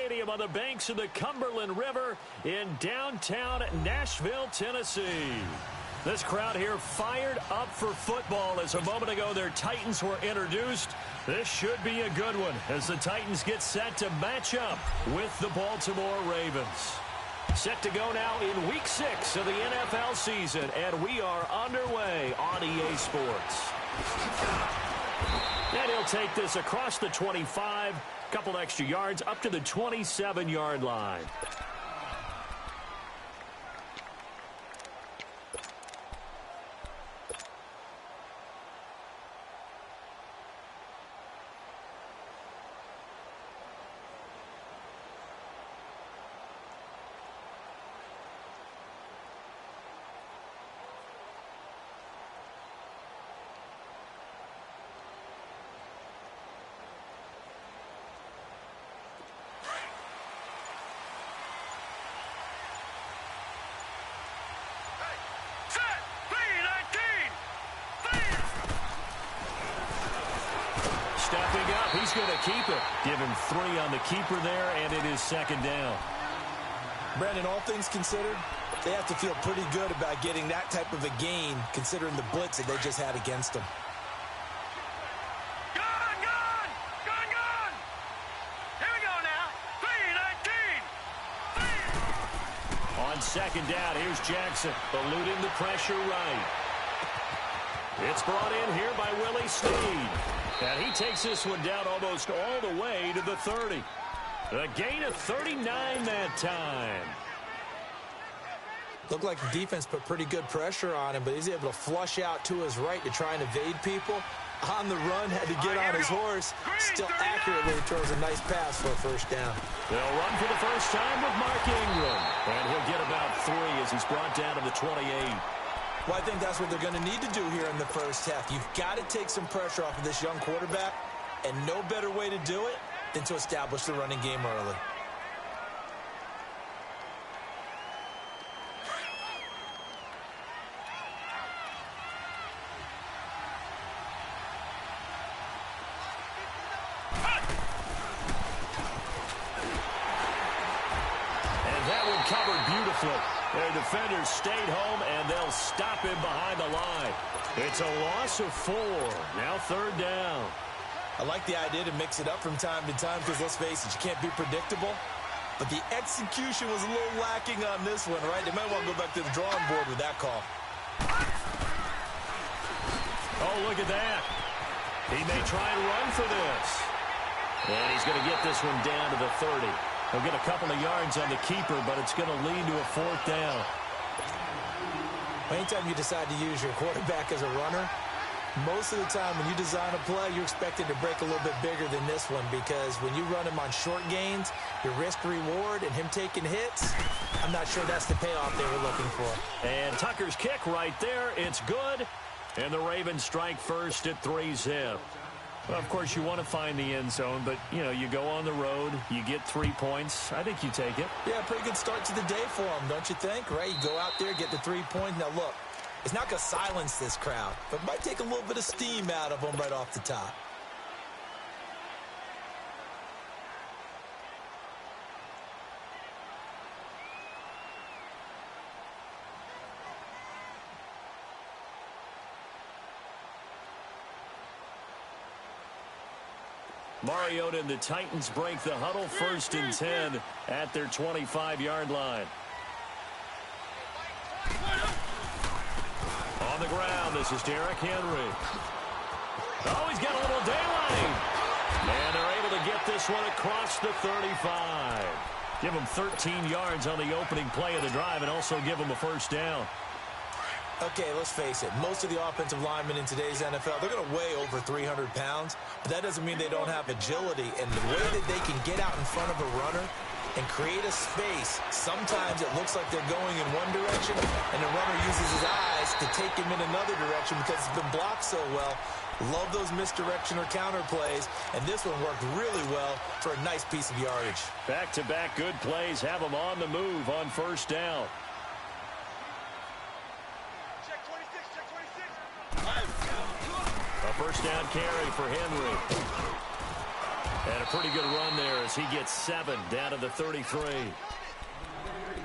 Stadium on the banks of the Cumberland River in downtown Nashville, Tennessee. This crowd here fired up for football as a moment ago their Titans were introduced. This should be a good one as the Titans get set to match up with the Baltimore Ravens. Set to go now in Week 6 of the NFL season, and we are underway on EA Sports. And he'll take this across the 25, couple extra yards up to the 27-yard line. Stepping up, he's going to keep it. Give him 3 on the keeper there, and it is second down. Brandon, all things considered, they have to feel pretty good about getting that type of a gain, considering the blitz that they just had against them. Here we go now. 3-19. On second down, here's Jackson, eluding the pressure right. It's brought in here by Willie Snead. And he takes this one down almost all the way to the 30. A gain of 39 that time. Looked like the defense put pretty good pressure on him, but he's able to flush out to his right to try and evade people. On the run, had to get on his horse. Still accurately throws a nice pass for a first down. They'll run for the first time with Mark Ingram. And he'll get about 3 as he's brought down to the 28. Well, I think that's what they're going to need to do here in the first half. You've got to take some pressure off of this young quarterback, and no better way to do it than to establish the running game early. And that one covered beautifully. Their defenders stayed home, and they'll stop him behind the line. It's a loss of 4. Now third down. I like the idea to mix it up from time to time because, let's face it, you can't be predictable. But the execution was a little lacking on this one, right? They might want to go back to the drawing board with that call. Oh, look at that. He may try and run for this. And he's going to get this one down to the 30. He'll get a couple of yards on the keeper, but it's going to lead to a 4th down. Anytime you decide to use your quarterback as a runner, most of the time when you design a play, you're expected to break a little bit bigger than this one because when you run him on short gains, your risk-reward and him taking hits, I'm not sure that's the payoff they were looking for. And Tucker's kick right there. It's good. And the Ravens strike first at 3-zip. Well, of course, you want to find the end zone, but, you know, you go on the road, you get 3 points. I think you take it. Yeah, pretty good start to the day for them, don't you think? Right? You go out there, get the 3 points. Now, look, it's not going to silence this crowd, but it might take a little bit of steam out of them right off the top. Mariota and the Titans break the huddle, 1st and 10 at their 25-yard line. On the ground, this is Derrick Henry. Oh, he's got a little daylight. And they're able to get this one across the 35. Give them 13 yards on the opening play of the drive and also give them a first down. Okay, let's face it. Most of the offensive linemen in today's NFL, they're going to weigh over 300 pounds, but that doesn't mean they don't have agility. And the way that they can get out in front of a runner and create a space, sometimes it looks like they're going in one direction, and the runner uses his eyes to take him in another direction because it's been blocked so well. Love those misdirection or counter plays, and this one worked really well for a nice piece of yardage. Back-to-back good plays have them on the move on first down. A first down carry for Henry. And a pretty good run there as he gets 7 down to the 33.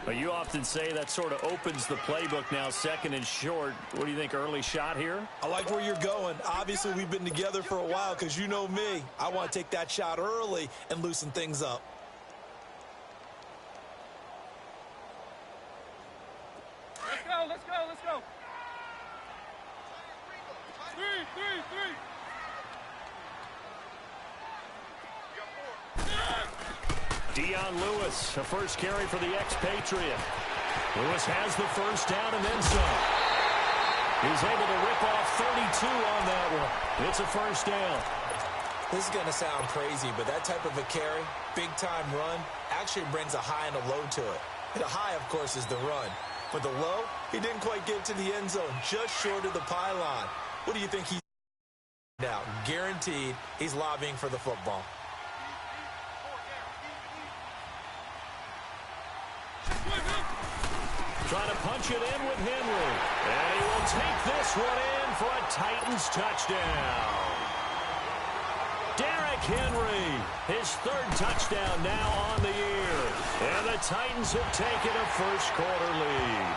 But you often say that sort of opens the playbook now, 2nd and short. What do you think, early shot here? I like where you're going. Obviously, we've been together for a while because you know me. I want to take that shot early and loosen things up. Let's go, let's go, let's go. Three. Dion Lewis, a first carry for the expatriate. Lewis has the first down and then some. He's able to rip off 32 on that one. It's a first down. This is going to sound crazy, but that type of a carry, big-time run, actually brings a high and a low to it. The high, of course, is the run. But the low, he didn't quite get to the end zone, just short of the pylon. What do you think he's now? Guaranteed he's lobbying for the football. Trying to punch it in with Henry. And he will take this one in for a Titans touchdown. Derrick Henry, his 3rd touchdown now on the year. And the Titans have taken a first-quarter lead.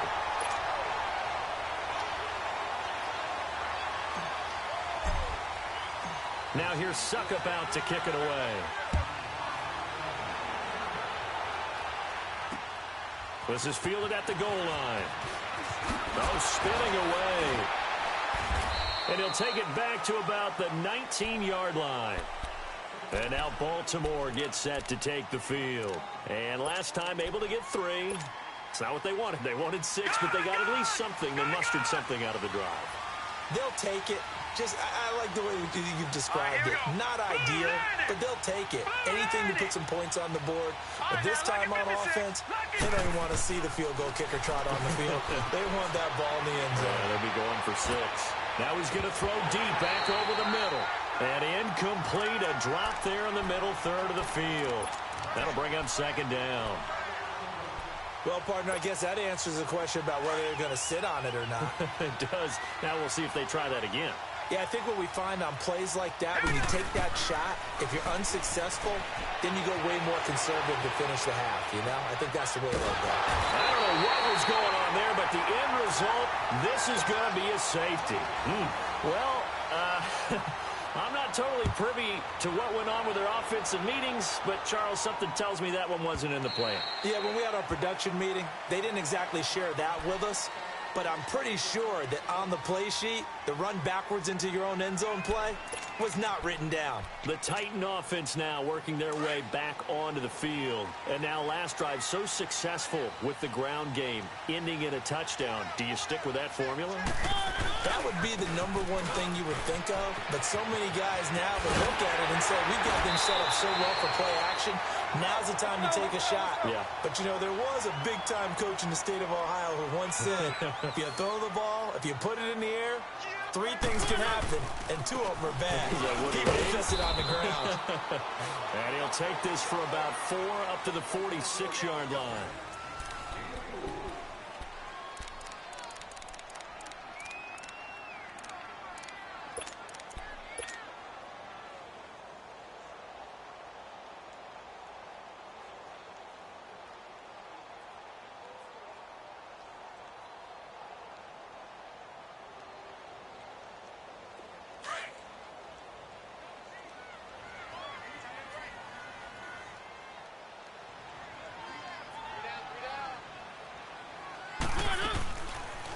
Now here's Suckup out to kick it away. This is fielded at the goal line. Oh, spinning away. And he'll take it back to about the 19-yard line. And now Baltimore gets set to take the field. And last time able to get 3. It's not what they wanted. They wanted 6, but they got at least something. They mustered something out of the drive. They'll take it. I like the way you've described it. Not ideal, but they'll take it. Anything to put some points on the board. But this time on offense, they don't even want to see the field goal kicker trot on the field. They want that ball in the end zone. Yeah, they'll be going for 6. Now he's going to throw deep back over the middle. And incomplete, a drop there in the middle third of the field. That'll bring up 2nd down. Well, partner, I guess that answers the question about whether they're going to sit on it or not. It does. Now we'll see if they try that again. Yeah, I think what we find on plays like that, when you take that shot, if you're unsuccessful, then you go way more conservative to finish the half, you know? I think that's the way they'll go. I don't know what was going on there, but the end result, this is going to be a safety. Well, I'm not totally privy to what went on with their offensive meetings, but, Charles, something tells me that one wasn't in the plan. Yeah, when we had our production meeting, they didn't exactly share that with us. But I'm pretty sure that on the play sheet, the run backwards into your own end zone play was not written down. The Titan offense now working their way back onto the field. And now last drive so successful with the ground game, ending in a touchdown. Do you stick with that formula? That would be the #1 thing you would think of. But so many guys now would look at it and say, we got them set up so well for play action. Now's the time to take a shot. Yeah. But, you know, there was a big-time coach in the state of Ohio who once said, if you throw the ball, if you put it in the air, 3 things can happen, and 2 of them are bad. He puts it on the ground. And he'll take this for about 4 up to the 46-yard line.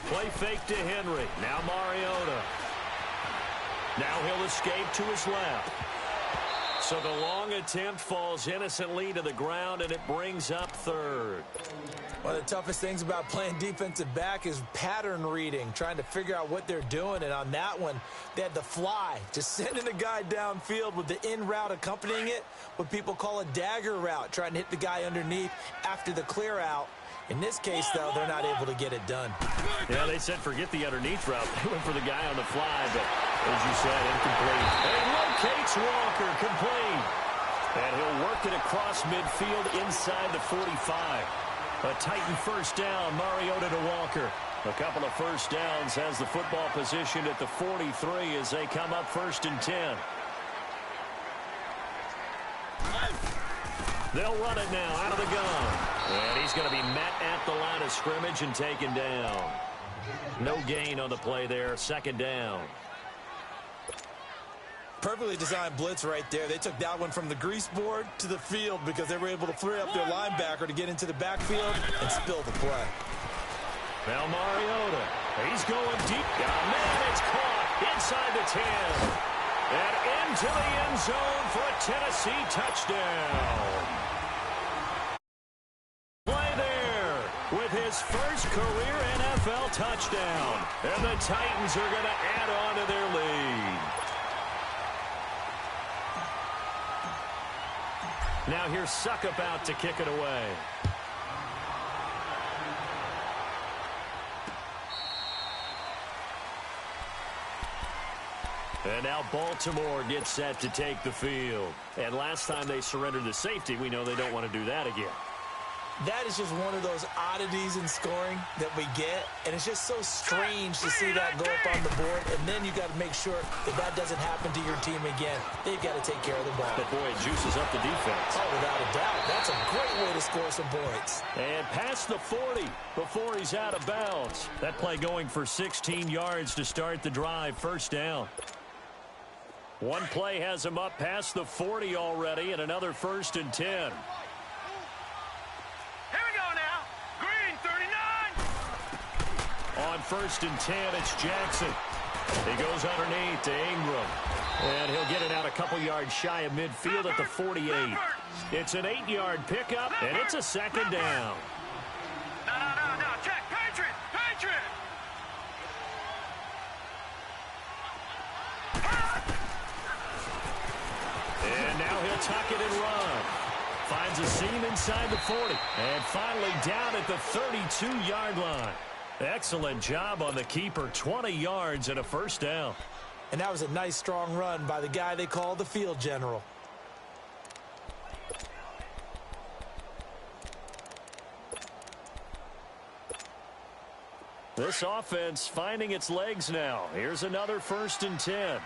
Play fake to Henry. Now Mariota. Now he'll escape to his left. So the long attempt falls innocently to the ground, and it brings up 3rd. One of the toughest things about playing defensive back is pattern reading, trying to figure out what they're doing. And on that one, they had the fly, just sending a guy downfield with the in route accompanying it, what people call a dagger route, trying to hit the guy underneath after the clear out. In this case, though, they're not able to get it done. Yeah, they said forget the underneath route. They went for the guy on the fly, but as you said, incomplete. And he locates Walker, complete. And he'll work it across midfield inside the 45. A Titan first down, Mariota to Walker. A couple of first downs has the football positioned at the 43 as they come up 1st and 10. They'll run it now out of the gun. And he's going to be met at the line of scrimmage and taken down. No gain on the play there. Second down. Perfectly designed blitz right there. They took that one from the grease board to the field because they were able to free up their linebacker to get into the backfield and spill the play. Now Mariota. He's going deep. Oh, man, it's caught inside the 10. And into the end zone for a Tennessee touchdown. Play there with his first career NFL touchdown. And the Titans are going to add on to their lead. Now here's Suckup out to kick it away. And now Baltimore gets set to take the field. And last time they surrendered the safety, we know they don't want to do that again. That is just one of those oddities in scoring that we get, and it's just so strange to see that go up on the board, and then you got to make sure that that doesn't happen to your team again. They've got to take care of the ball. But, boy, it juices up the defense. Oh, without a doubt. That's a great way to score some points. And past the 40 before he's out of bounds. That play going for 16 yards to start the drive. First down. One play has him up past the 40 already, and another 1st and 10. On 1st and 10, it's Jackson. He goes underneath to Ingram. And he'll get it out a couple yards shy of midfield at the 48. It's an 8-yard pickup, and it's a second down. No. Check. Patriot. And now he'll tuck it and run. Finds a seam inside the 40. And finally down at the 32-yard line. Excellent job on the keeper. 20 yards and a first down. And that was a nice, strong run by the guy they call the field general. This offense finding its legs now. Here's another 1st and 10.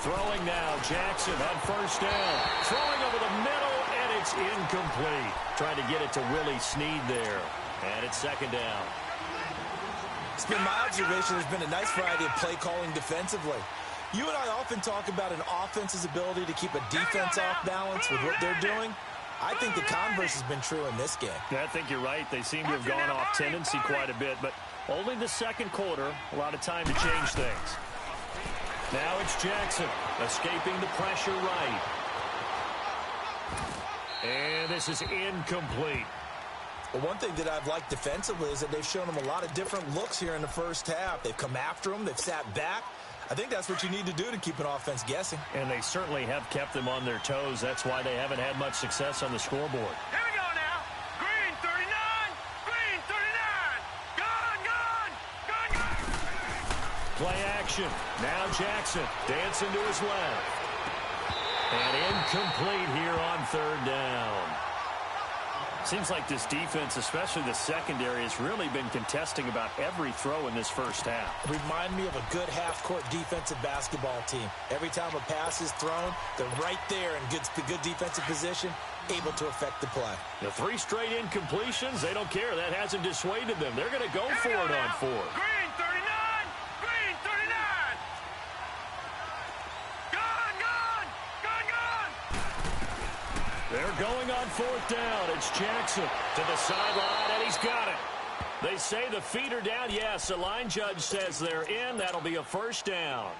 Throwing now, Jackson on 1st down. Throwing over the middle, and it's incomplete. Trying to get it to Willie Snead there. And it's second down. It's been my observation there's been a nice variety of play calling defensively. You and I often talk about an offense's ability to keep a defense off balance with what they're doing. I think the converse has been true in this game. I think you're right. They seem to have gone off tendency quite a bit, but only the second quarter, a lot of time to change things. Now it's Jackson escaping the pressure right. And this is incomplete. Well, one thing that I've liked defensively is that they've shown them a lot of different looks here in the first half. They've come after them. They've sat back. I think that's what you need to do to keep an offense guessing. And they certainly have kept them on their toes. That's why they haven't had much success on the scoreboard. Here we go now. Green 39. Green 39. Gun. Play action. Now Jackson dancing to his left. And incomplete here on 3rd down. Seems like this defense, especially the secondary, has really been contesting about every throw in this first half. Remind me of a good half-court defensive basketball team. Every time a pass is thrown, they're right there in good defensive position, able to affect the play. The 3 straight incompletions, they don't care. That hasn't dissuaded them. They're going to go for it on 4. Green 39. Green 39. Gun. They're going on 4th down. It's Jackson to the sideline, and he's got it. They say the feet are down. Yes, the line judge says they're in. That'll be a first down.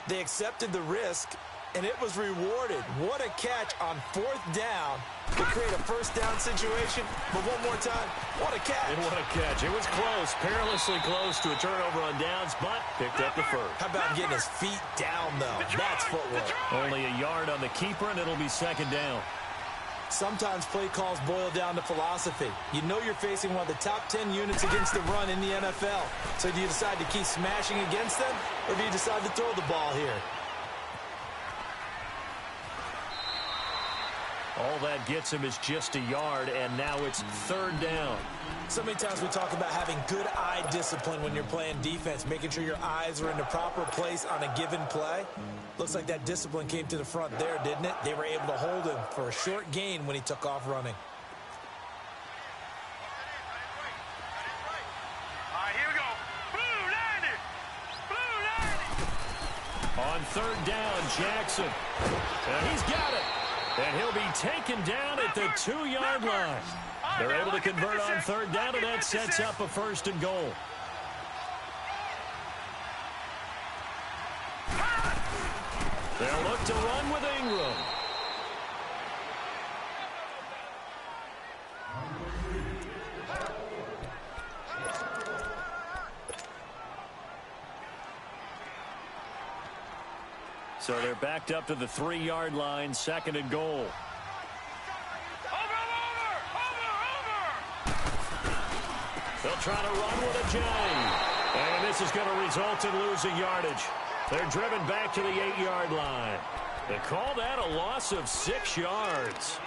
They accepted the risk, and it was rewarded. What a catch on 4th down to create a first down situation. But one more time, what a catch. And what a catch. It was close, perilously close to a turnover on downs, but picked up the first. How about getting his feet down, though? That's footwork. Only a yard on the keeper, and it'll be second down. Sometimes play calls boil down to philosophy. You know you're facing one of the top 10 units against the run in the NFL. So do you decide to keep smashing against them, or do you decide to throw the ball here? All that gets him is just a yard, and now it's third down. So many times we talk about having good eye discipline when you're playing defense, making sure your eyes are in the proper place on a given play. Looks like that discipline came to the front there, didn't it? They were able to hold him for a short gain when he took off running. All right, here we go. Blue landed. Blue landed. On third down, Jackson. And he's got it. And he'll be taken down at the 2-yard line. They're able to convert on third down, and that sets up a first and goal. They'll look to run with Ingram. So they're backed up to the 3-yard line, second and goal. They'll try to run with a J. And this is going to result in losing yardage. They're driven back to the 8-yard line. They call that a loss of 6 yards.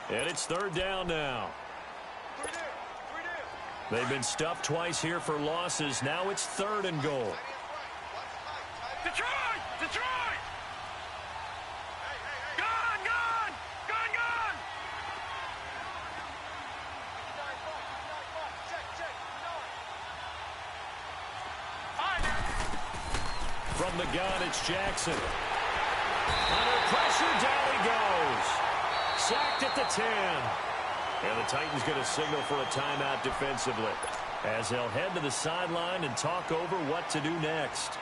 And it's third down now. They've been stuffed twice here for losses. Now it's third and goal. Detroit! Detroit! Gone! Gone! Gone! Gone! From the gun, it's Jackson. Under pressure, down he goes. Sacked at the 10. And the Titans get a signal for a timeout defensively, as they'll head to the sideline and talk over what to do next.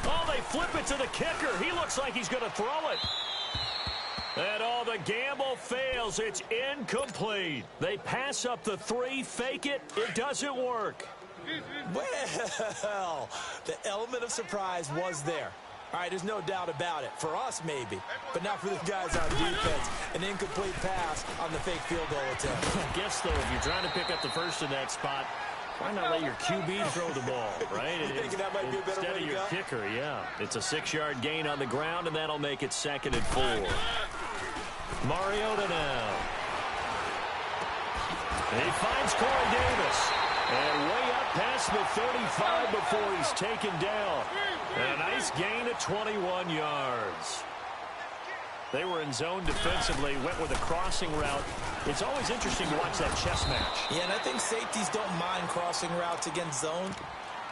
Oh, they flip it to the kicker. He looks like he's going to throw it. And all the gamble fails. It's incomplete. They pass up the 3, fake it. It doesn't work. Well, the element of surprise was there. All right, there's no doubt about it. For us, maybe. But not for the guys on defense. An incomplete pass on the fake field goal attempt. I guess, though, if you're trying to pick up the first in that spot, why not let your QB throw the ball, right? You thinking that might be a better Instead way of to your go? kicker, yeah. It's a 6-yard gain on the ground, and that'll make it second and 4. Mariota now. He finds Corey Davis. And way up past the 35 before he's taken down. And a nice gain of 21 yards. They were in zone defensively, went with a crossing route. It's always interesting to watch that chess match. Yeah, and I think safeties don't mind crossing routes against zone,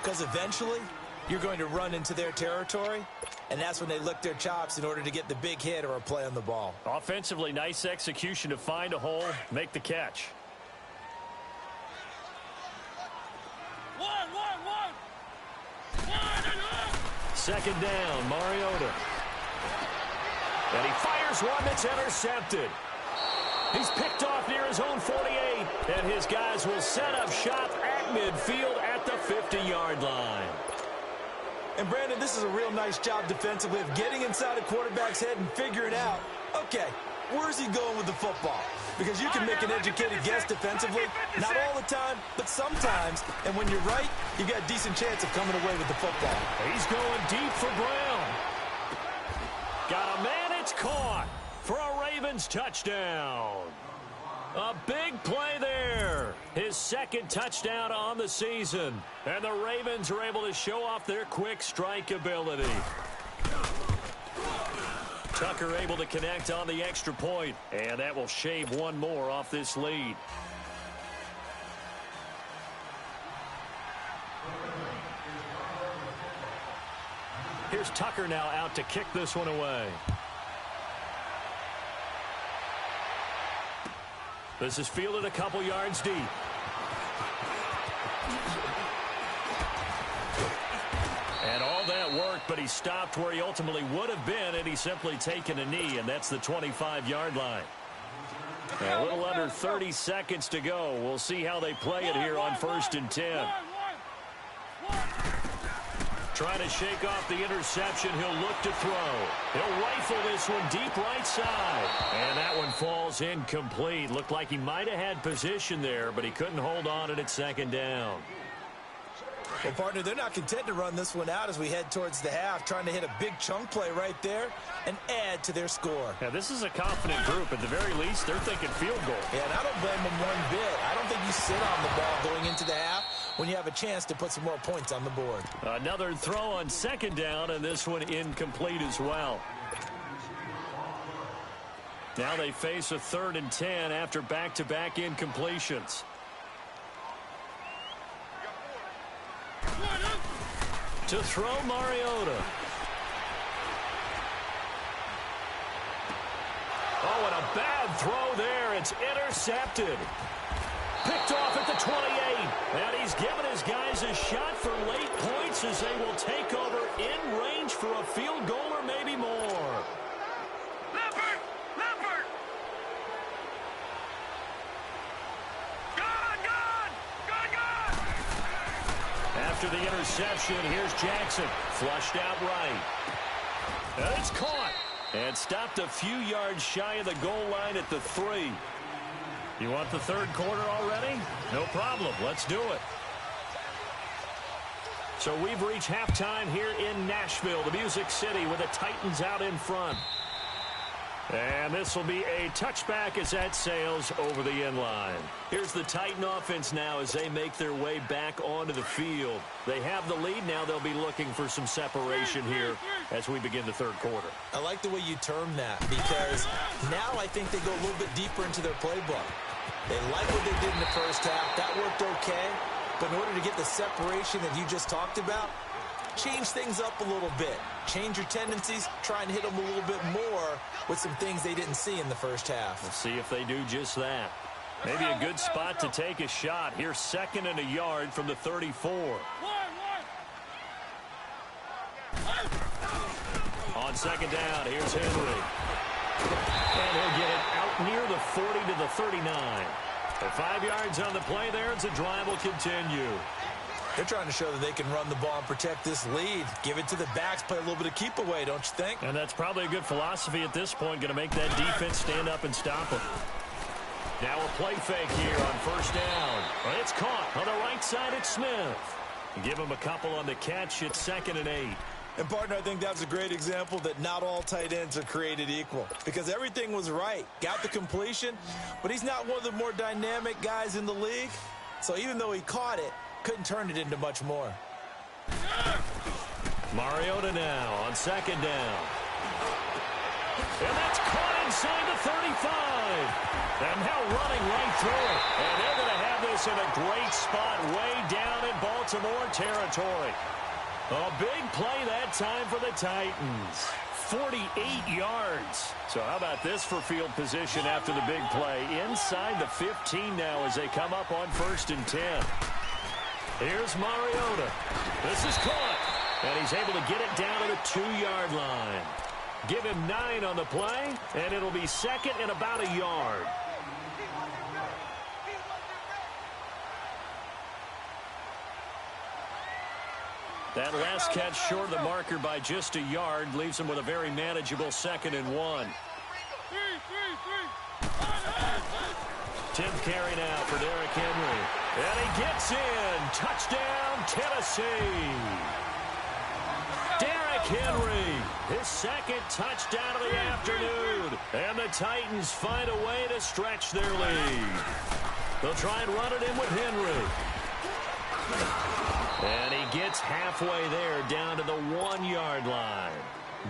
because eventually you're going to run into their territory, and that's when they lick their chops in order to get the big hit or a play on the ball. Offensively, nice execution to find a hole, make the catch. Second down, Mariota. And he fires one that's intercepted. He's picked off near his own 48, and his guys will set up shop at midfield at the 50-yard line. And, Brandon, this is a real nice job defensively of getting inside a quarterback's head and figuring out, okay, where's he going with the football? Because you can make an educated guess defensively, not all the time, but sometimes. And when you're right, you got a decent chance of coming away with the football. He's going deep for Brown. Got a man, it's caught for a Ravens touchdown. A big play there. His second touchdown on the season. And the Ravens are able to show off their quick strike ability. Tucker able to connect on the extra point, and that will shave one more off this lead. Here's Tucker now out to kick this one away. This is fielded a couple yards deep. And all that worked, but he stopped where he ultimately would have been, and he's simply taken a knee, and that's the 25-yard line. A little under 30 seconds to go. We'll see how they play it here on 1st and 10. Trying to shake off the interception. He'll look to throw. He'll rifle this one deep right side. And that one falls incomplete. Looked like he might have had position there, but he couldn't hold on it at second down. Well, partner, they're not content to run this one out as we head towards the half, trying to hit a big chunk play right there and add to their score. Yeah, this is a confident group. At the very least, they're thinking field goal. Yeah, and I don't blame them one bit. I don't think you sit on the ball going into the half when you have a chance to put some more points on the board. Another throw on second down, and this one incomplete as well. Now they face a 3rd and 10 after back-to-back incompletions. To throw, Mariota. Oh, and a bad throw there. It's intercepted. Picked off at the 28. And he's given his guys a shot for late points as they will take over in range for a field goal or maybe more. Leopard! Leopard! Gone! Gone! Gone! Gone! After the interception, here's Jackson. Flushed out right. And it's caught. And stopped a few yards shy of the goal line at the 3. You want the third quarter already? No problem. Let's do it. So we've reached halftime here in Nashville, the Music City, with the Titans out in front. And this will be a touchback as that sails over the end line. Here's the Titan offense now as they make their way back onto the field. They have the lead. Now they'll be looking for some separation here as we begin the third quarter. I like the way you term that because now I think they go a little bit deeper into their playbook. They like what they did in the first half. That worked okay. But in order to get the separation that you just talked about, change things up a little bit. Change your tendencies. Try and hit them a little bit more with some things they didn't see in the first half. We'll see if they do just that. Maybe a good spot to take a shot. Here's 2nd and a yard from the 34. On second down, here's Henry. And he'll get it out near the 40 to the 39. For 5 yards on the play there, as the drive will continue. They're trying to show that they can run the ball and protect this lead. Give it to the backs, play a little bit of keep away, don't you think? And that's probably a good philosophy at this point, going to make that defense stand up and stop them. Now a play fake here on first down. Well, it's caught on the right side at Smith. Give him a couple on the catch. It's 2nd and 8. And, partner, I think that's a great example that not all tight ends are created equal because everything was right. Got the completion, but he's not one of the more dynamic guys in the league. So even though he caught it, couldn't turn it into much more. Mariota now on second down. And that's caught inside the 35. And now running right through it. And they're going to have this in a great spot way down in Baltimore territory. A big play that time for the Titans. 48 yards. So how about this for field position after the big play? Inside the 15 now as they come up on 1st and 10. Here's Mariota. This is caught. And he's able to get it down to the 2-yard line. Give him 9 on the play, and it'll be 2nd and about a yard. That last catch short of the marker by just a yard leaves him with a very manageable 2nd and 1. 10th carry now for Derrick Henry. And he gets in. Touchdown, Tennessee. Derrick Henry, his 2nd touchdown of the afternoon. And the Titans find a way to stretch their lead. They'll try and run it in with Henry. And he gets halfway there down to the 1-yard line.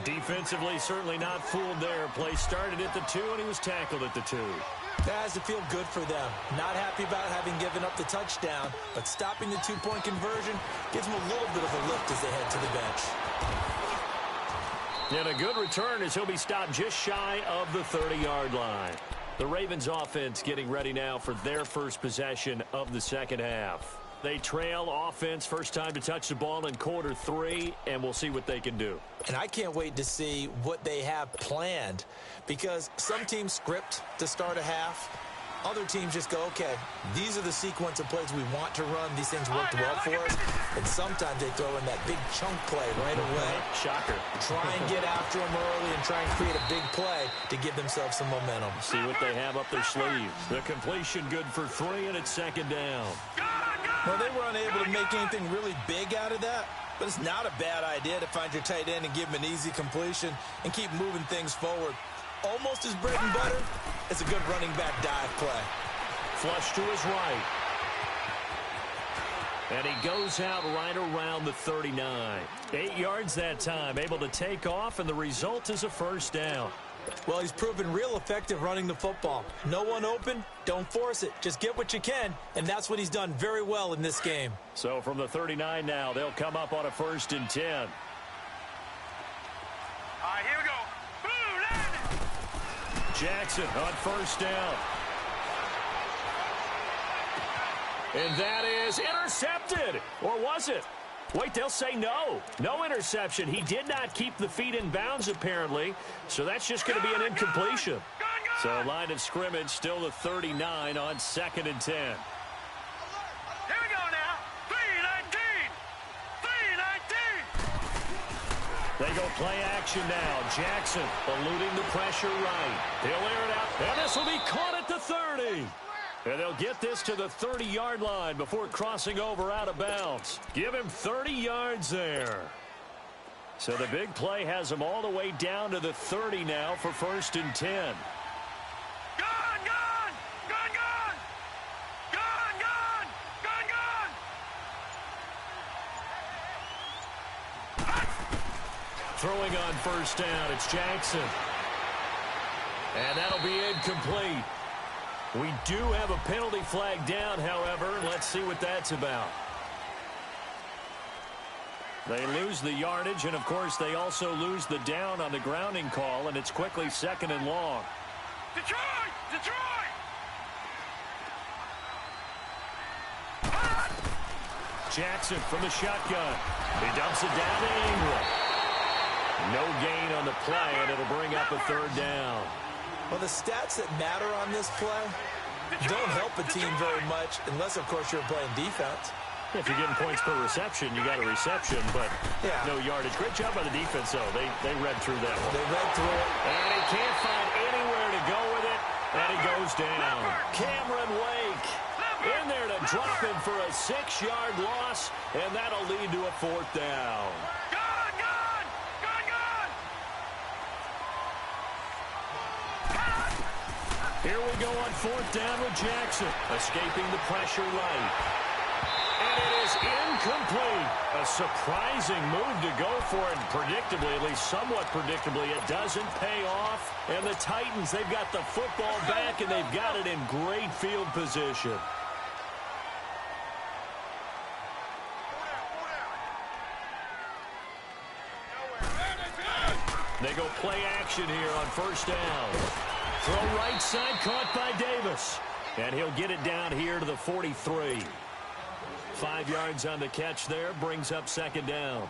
Defensively, certainly not fooled there. Play started at the 2, and he was tackled at the 2. That has to feel good for them. Not happy about having given up the touchdown, but stopping the 2-point conversion gives them a little bit of a lift as they head to the bench. And a good return as he'll be stopped just shy of the 30-yard line. The Ravens offense getting ready now for their first possession of the second half. They trail offense, first time to touch the ball in quarter 3, and we'll see what they can do. And I can't wait to see what they have planned because some teams script to start a half. Other teams just go, okay, these are the sequence of plays we want to run. These things worked well for us. And sometimes they throw in that big chunk play right away. Shocker. Try and get after them early and try and create a big play to give themselves some momentum. See what they have up their sleeves. The completion good for 3, and it's 2nd down. Gone! Gone! Well, they were unable to make anything really big out of that, but it's not a bad idea to find your tight end and give him an easy completion and keep moving things forward. Almost as bread and butter, it's a good running back dive play. Flush to his right. And he goes out right around the 39. 8 yards that time, able to take off, and the result is a first down. Well, he's proven real effective running the football. No one open, don't force it. Just get what you can, and that's what he's done very well in this game. So from the 39 now, they'll come up on a 1st and 10. All right, here we go. Blue line. Jackson on 1st down. And that is intercepted. Or was it? Wait, they'll say no. No interception. He did not keep the feet in bounds, apparently. So that's just going to be an incompletion. So line of scrimmage still the 39 on 2nd and 10. Here we go now. 3-19. 3-19. They go play action now. Jackson eluding the pressure right. They'll air it out. And this will be caught at the 30. And they'll get this to the 30-yard line before crossing over out of bounds. Give him 30 yards there. So the big play has him all the way down to the 30 now for 1st and 10. Gone, gone. Gone, gone. Gone, gone. Gone, gone. Throwing on 1st down, it's Jackson. And that'll be incomplete. We do have a penalty flag down, however. Let's see what that's about. They lose the yardage, and, of course, they also lose the down on the grounding call, and it's quickly 2nd and long. Detroit! Detroit! Jackson from the shotgun. He dumps it down to Ingram. No gain on the play, and it'll bring up a 3rd down. Well, the stats that matter on this play don't help a team very much unless, of course, you're playing defense. If you're getting points per reception, you got a reception, but no yardage. Great job by the defense, though. They read through that one. They read through it. And he can't find anywhere to go with it, and he goes down. Cameron Wake in there to drop him for a 6-yard loss, and that'll lead to a 4th down. Gone, gone. Gone, gone. Here we go on 4th down with Jackson, escaping the pressure right. And it is incomplete. A surprising move to go for it, and predictably, at least somewhat predictably, it doesn't pay off. And the Titans, they've got the football back, and they've got it in great field position. They go play action here on 1st down. Throw right side, caught by Davis. And he'll get it down here to the 43. 5 yards on the catch there, brings up 2nd down.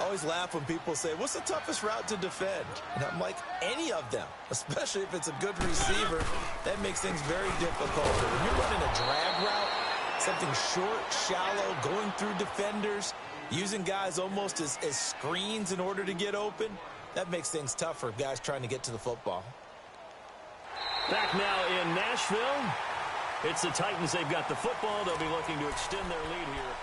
I always laugh when people say, what's the toughest route to defend? And I'm like, any of them, especially if it's a good receiver. That makes things very difficult. When you're running a drag route, something short, shallow, going through defenders, using guys almost as screens in order to get open, that makes things tough for guys trying to get to the football. Back now in Nashville. It's the Titans. They've got the football. They'll be looking to extend their lead here.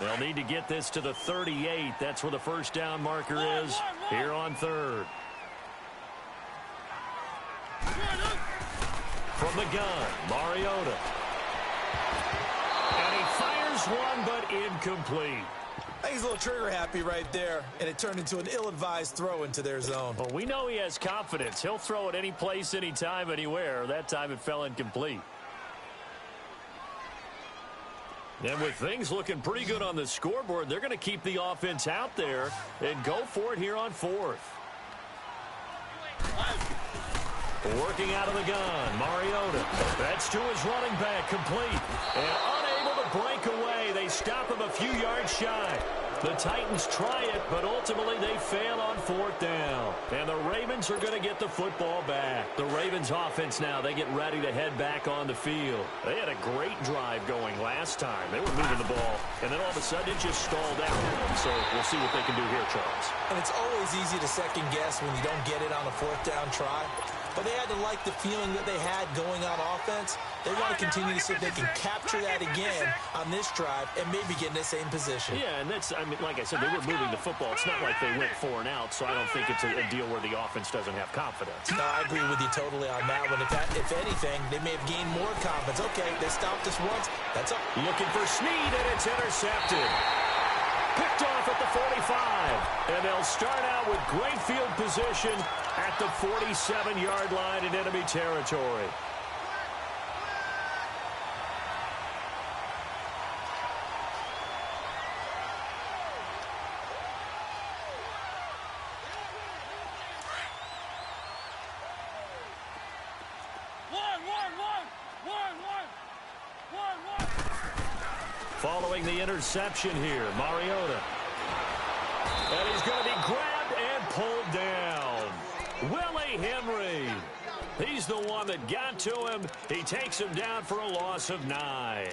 They'll need to get this to the 38. That's where the 1st down marker is here on 3rd. From the gun, Mariota. And he fires one, but incomplete. I think he's a little trigger happy right there, and it turned into an ill-advised throw into their zone. Well, we know he has confidence. He'll throw it any place, anytime, anywhere. That time it fell incomplete. And with things looking pretty good on the scoreboard, they're going to keep the offense out there and go for it here on 4th. Working out of the gun, Mariota. That's to his running back, complete. And unable to break away. They stop him a few yards shy. The Titans try it, but ultimately they fail on 4th down. And the Ravens are going to get the football back. The Ravens offense now, they get ready to head back on the field. They had a great drive going last time. They were moving the ball, and then all of a sudden it just stalled out. So we'll see what they can do here, Charles. And it's always easy to second guess when you don't get it on a 4th down try. but they had to like the feeling that they had going on offense. They want to continue to see if they can capture that again on this drive and maybe get in the same position. Yeah, and that's, I mean, like I said, they were moving the football. It's not like they went 4 and out, so I don't think it's a deal where the offense doesn't have confidence. No, I agree with you totally on that one. If anything, they may have gained more confidence. Okay, they stopped us once. That's all. Looking for Snead, and it's intercepted. Picked off at the 45. And they'll start out with great field position at the 47-yard line in enemy territory. Following the interception here, Mariota. And he's going to be grabbed and pulled down. Willie Henry. He's the one that got to him. He takes him down for a loss of 9.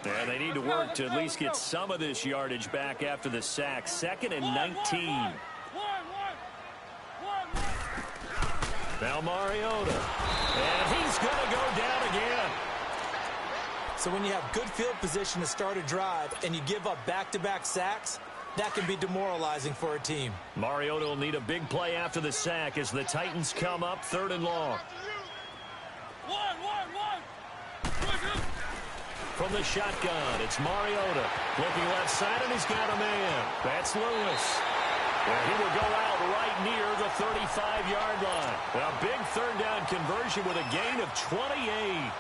And they need to work to at least get some of this yardage back after the sack. 2nd and 19. Now Mariota. And he's going to go down again. So when you have good field position to start a drive and you give up back-to-back sacks, that can be demoralizing for a team. Mariota will need a big play after the sack as the Titans come up 3rd and long. From the shotgun, it's Mariota. Looking left side, and he's got a man. That's Lewis. And he will go out right near the 35-yard line. A big 3rd down conversion with a gain of 28.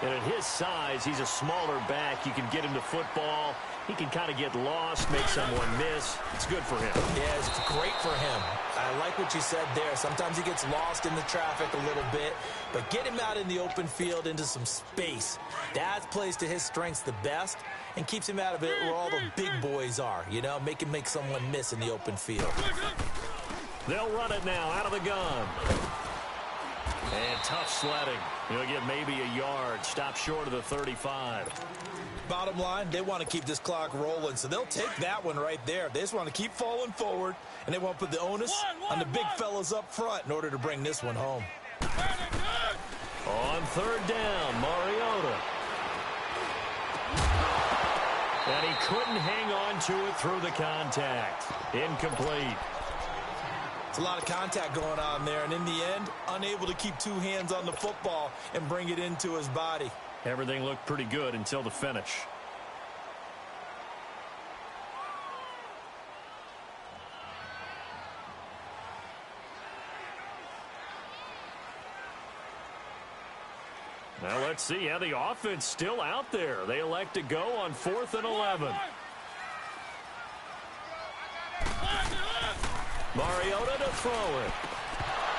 And at his size, he's a smaller back. You can get him to football. He can kind of get lost, make someone miss. It's good for him. Yeah, it's great for him. I like what you said there. Sometimes he gets lost in the traffic a little bit, but get him out in the open field into some space. That plays to his strengths the best and keeps him out of it where all the big boys are, you know, make him make someone miss in the open field. They'll run it now out of the gun. And tough sledding. He'll get maybe a yard. Stop short of the 35. Bottom line, they want to keep this clock rolling, so they'll take that one right there. They just want to keep falling forward, and they want to put the onus on the big fellas up front in order to bring this one home. On 3rd down, Mariota. And he couldn't hang on to it through the contact. Incomplete. It's a lot of contact going on there, and in the end, unable to keep 2 hands on the football and bring it into his body. Everything looked pretty good until the finish. Now let's see how the offense still out there. They elect to go on 4th and 11. Mariota to throw it.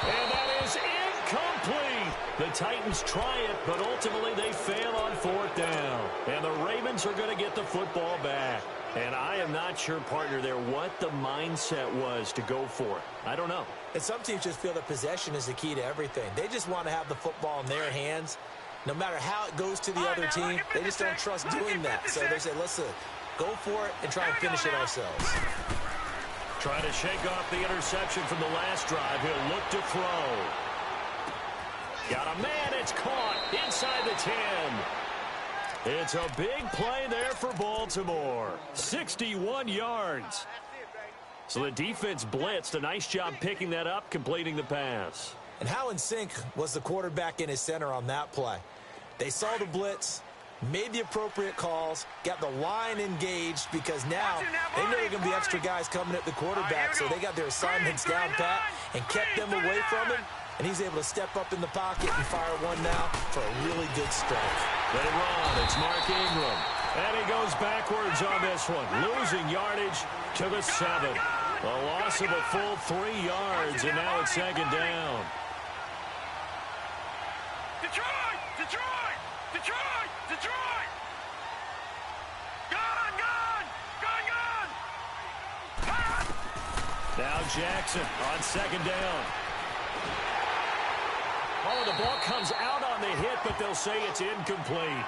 And that is incomplete. The Titans try it, but ultimately they fail on 4th down. And the Ravens are going to get the football back. And I am not sure, partner, there what the mindset was to go for it. I don't know. And some teams just feel that possession is the key to everything. They just want to have the football in their hands. No matter how it goes to the other team, they just don't trust doing that. So they say, listen, go for it and try and finish it ourselves. Trying to shake off the interception from the last drive. He'll look to throw. Got a man. It's caught inside the 10. It's a big play there for Baltimore. 61 yards. So the defense blitzed. A nice job picking that up, completing the pass. And how in sync was the quarterback and his center on that play? They saw the blitz, made the appropriate calls, got the line engaged because now they know there are going to be extra guys coming at the quarterback, so they got their assignments down pat and kept them away from him, and he's able to step up in the pocket and fire one now for a really good strike. They run. It's Mark Ingram. And he goes backwards on this one, losing yardage to the 7. A loss of a full 3 yards, and now it's 2nd down. Detroit! Detroit! Detroit! Detroit! Gun! Gun! Gun! Gun! Gun! Now Jackson on 2nd down. Oh, the ball comes out on the hit, but they'll say it's incomplete.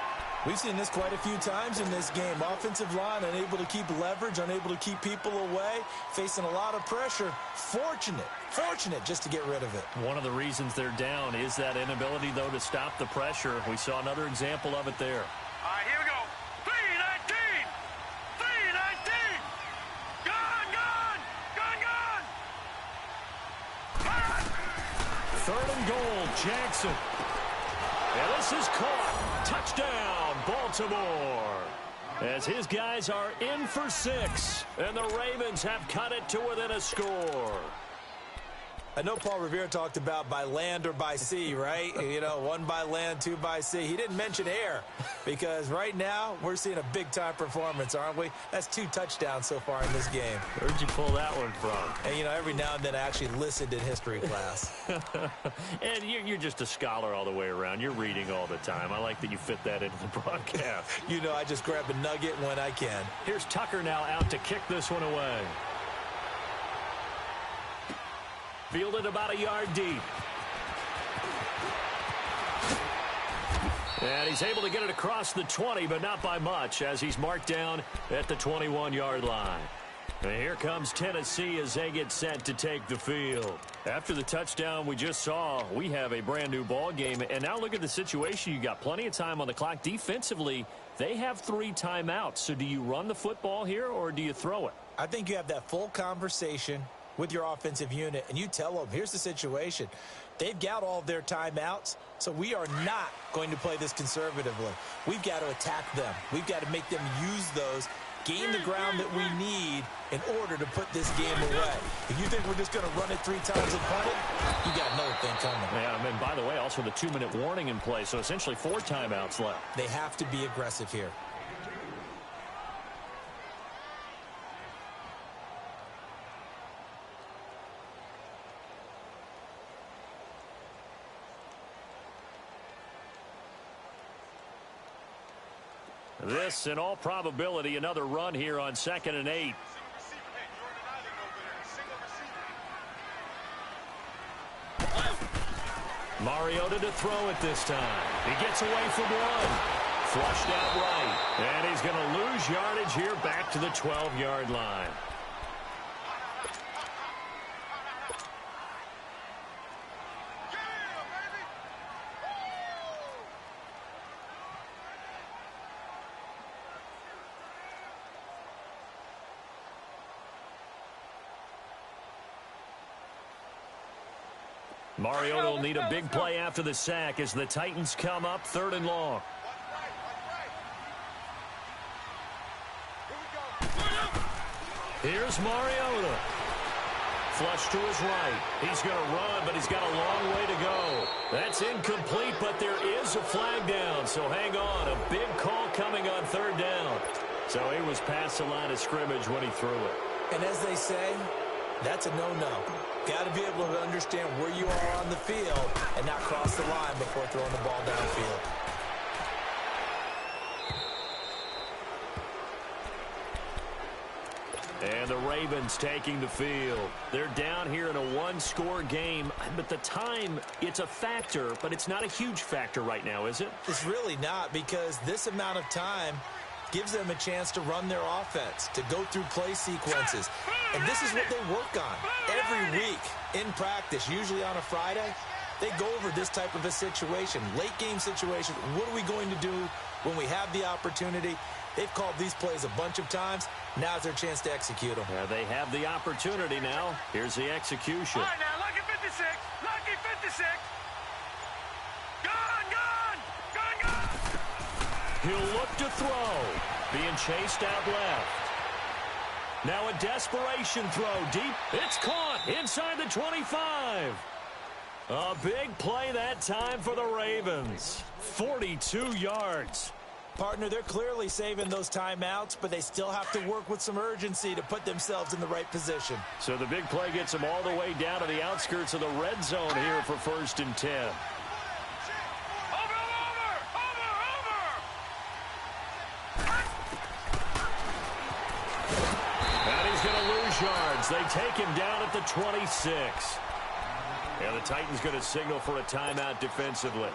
We've seen this quite a few times in this game. Offensive line unable to keep leverage, unable to keep people away, facing a lot of pressure. Fortunate just to get rid of it. One of the reasons they're down is that inability, though, to stop the pressure. We saw another example of it there. All right, here we go. 319. 319. Gone, gone. Gone, gone. Third and goal, Jackson. And this is caught. Touchdown, Baltimore. As his guys are in for 6. And the Ravens have cut it to within a score. I know Paul Revere talked about by land or by sea, right? You know, 1 by land, 2 by sea. He didn't mention air because right now we're seeing a big-time performance, aren't we? That's 2 touchdowns so far in this game. Where'd you pull that one from? And, you know, every now and then I actually listened in history class. And you're just a scholar all the way around. You're reading all the time. I like that you fit that into the broadcast. You know, I just grab a nugget when I can. Here's Tucker now out to kick this one away. Fielded about a yard deep. And he's able to get it across the 20, but not by much, as he's marked down at the 21-yard line. And here comes Tennessee as they get set to take the field. After the touchdown we just saw, we have a brand-new ball game. And now look at the situation. You got plenty of time on the clock. Defensively, they have 3 timeouts. So do you run the football here, or do you throw it? I think you have that full conversation with your offensive unit, and you tell them, here's the situation. They've got all of their timeouts, so we are not going to play this conservatively. We've got to attack them. We've got to make them use those, gain the ground that we need in order to put this game away. If you think we're just going to run it 3 times and punt it, you got another thing coming. Yeah, and by the way, also the 2-minute warning in play, so essentially 4 timeouts left. They have to be aggressive here. This, in all probability, another run here on 2nd and 8. Mariota to throw it this time. He gets away from 1. Flushed out right. And he's going to lose yardage here back to the 12-yard line. Mariota will need a big play after the sack as the Titans come up 3rd and long. Here's Mariota. Flush to his right. He's going to run, but he's got a long way to go. That's incomplete, but there is a flag down, so hang on. A big call coming on 3rd down. So he was past the line of scrimmage when he threw it. And as they say, that's a no-no. Got to be able to understand where you are on the field and not cross the line before throwing the ball downfield. And the Ravens taking the field. They're down here in a 1-score game, but the time, it's a factor, but it's not a huge factor right now, is it? It's really not, because this amount of time gives them a chance to run their offense, to go through play sequences. And this is what they work on every week in practice, usually on a Friday. They go over this type of a situation, late game situation. What are we going to do when we have the opportunity? They've called these plays a bunch of times. Now's their chance to execute them. Yeah, they have the opportunity now. Here's the execution. All right, now, lucky 56. Lucky 56. Gone, gone. Gone, gone. He'll look to throw. Being chased out left. Now a desperation throw deep. It's caught inside the 25. A big play that time for the Ravens. 42 yards. Partner, they're clearly saving those timeouts, but they still have to work with some urgency to put themselves in the right position. So the big play gets them all the way down to the outskirts of the red zone here for 1st and 10. And he's going to lose yards. They take him down at the 26. And the Titans going to signal for a timeout defensively.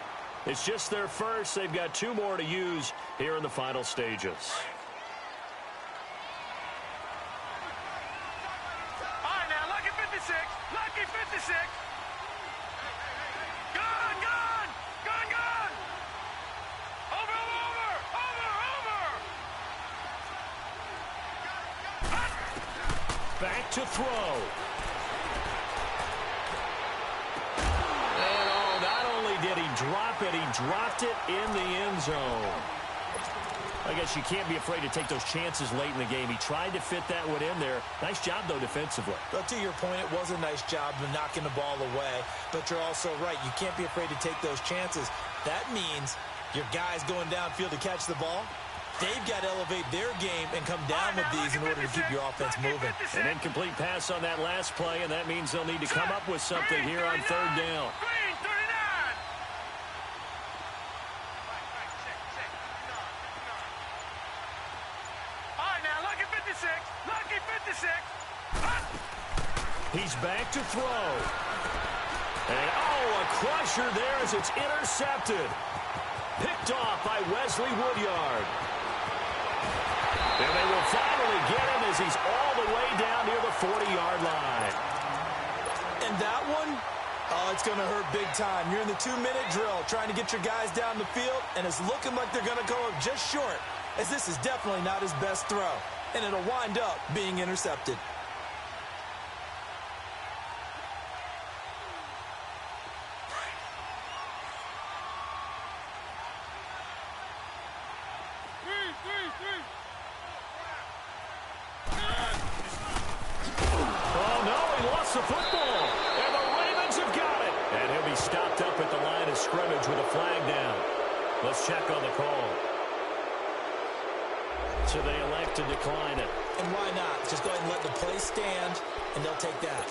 It's just their first. They've got 2 more to use here in the final stages. All right, now, lucky 56. Lucky 56. Gone, gone. Gone, gone. Over, over, over, over. Back to throw. Did he drop it? He dropped it in the end zone. I guess you can't be afraid to take those chances late in the game. He tried to fit that one in there. Nice job, though, defensively. But to your point, it was a nice job of knocking the ball away. But you're also right. You can't be afraid to take those chances. That means your guys going downfield to catch the ball, they've got to elevate their game and come down with these in order to keep your offense moving. An incomplete pass on that last play, and that means they'll need to come up with something here on 3rd down. Lucky 56. He's back to throw. And, a crusher there as it's intercepted. Picked off by Wesley Woodyard. And they will finally get him as he's all the way down near the 40-yard line. And that one, it's going to hurt big time. You're in the 2-minute drill trying to get your guys down the field, and it's looking like they're going to go up just short, as this is definitely not his best throw. And it'll wind up being intercepted. Oh, no, he lost the football. And the Ravens have got it. And he'll be stopped up at the line of scrimmage with a flag down. Let's check on the call. So they elect to decline it. And why not? Just go ahead and let the play stand, and they'll take that.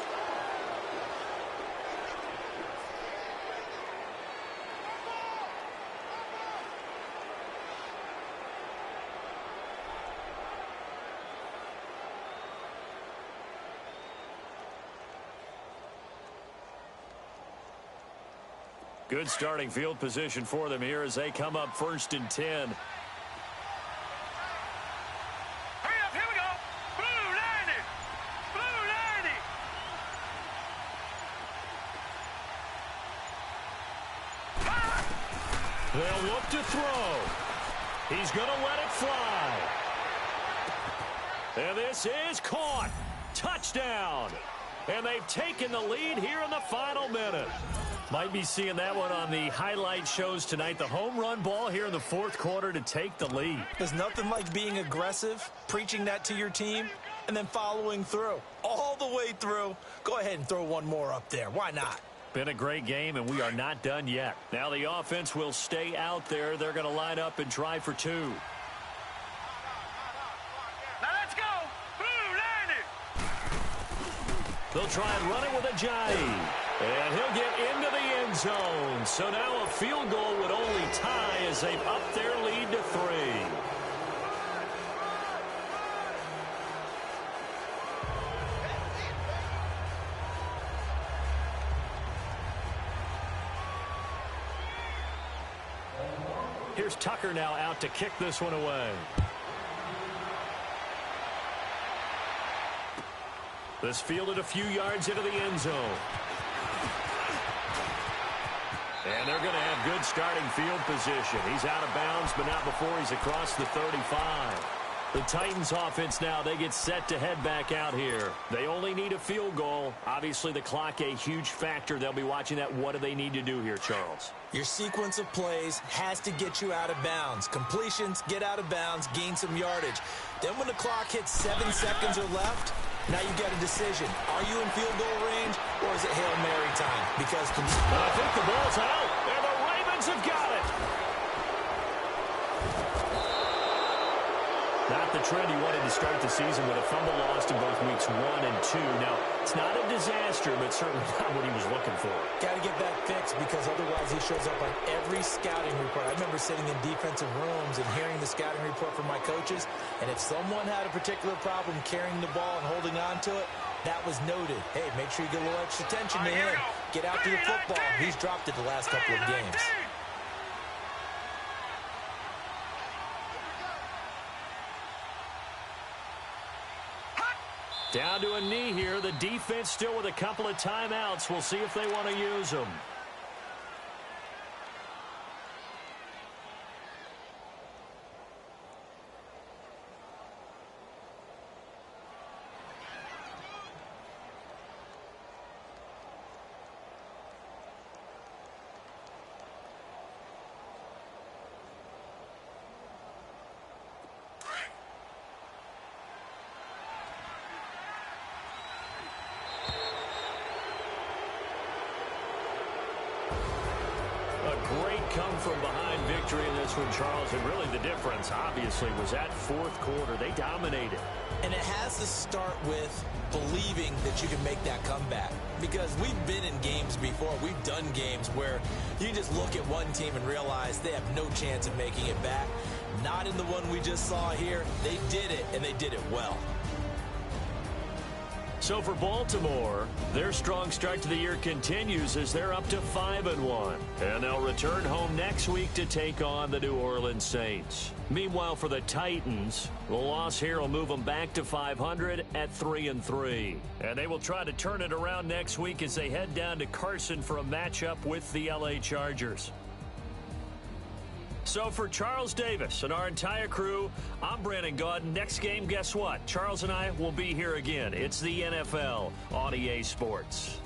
Good starting field position for them here as they come up 1st and 10. They'll look to throw. He's going to let it fly. And this is caught. Touchdown. And they've taken the lead here in the final minute. Might be seeing that one on the highlight shows tonight. The home run ball here in the 4th quarter to take the lead. There's nothing like being aggressive, preaching that to your team, and then following through. All the way through. Go ahead and throw one more up there. Why not? Been a great game, and we are not done yet. Now the offense will stay out there. They're going to line up and try for 2. Now let's go. Blue 90. They'll try and run it with a jive. And he'll get into the end zone. So now a field goal would only tie as they've upped their lead to 3. Here's Tucker now out to kick this one away. This fielded a few yards into the end zone. And they're going to have good starting field position. He's out of bounds, but not before he's across the 35. The Titans offense now, they get set to head back out here. They only need a field goal. Obviously, the clock a huge factor. They'll be watching that. What do they need to do here, Charles? Your sequence of plays has to get you out of bounds. Completions, get out of bounds, gain some yardage. Then when the clock hits 7 seconds or left, now you got a decision. Are you in field goal range, or is it Hail Mary time? Because I think the ball's out, and the Ravens have got it. Not the trend he wanted to start the season with a fumble lost in both weeks 1 and 2. Now, it's not a disaster, but certainly not what he was looking for. Got to get that fixed because otherwise he shows up on every scouting report. I remember sitting in defensive rooms and hearing the scouting report from my coaches, and if someone had a particular problem carrying the ball and holding on to it, that was noted. Hey, make sure you get a little extra attention to him. Get out to the football. He's dropped it the last couple of games. Down to a knee here. The defense still with a couple of timeouts. We'll see if they want to use them. Great come-from-behind victory in this one, Charles. And really the difference, obviously, was that fourth quarter. They dominated. And it has to start with believing that you can make that comeback. Because we've been in games before. We've done games where you just look at one team and realize they have no chance of making it back. Not in the one we just saw here. They did it, and they did it well. So for Baltimore, their strong start to the year continues as they're up to 5-1. And they'll return home next week to take on the New Orleans Saints. Meanwhile, for the Titans, the loss here will move them back to 500 at 3-3. And they will try to turn it around next week as they head down to Carson for a matchup with the LA Chargers. So for Charles Davis and our entire crew, I'm Brandon Gaudin. Next game, guess what? Charles and I will be here again. It's the NFL on EA Sports.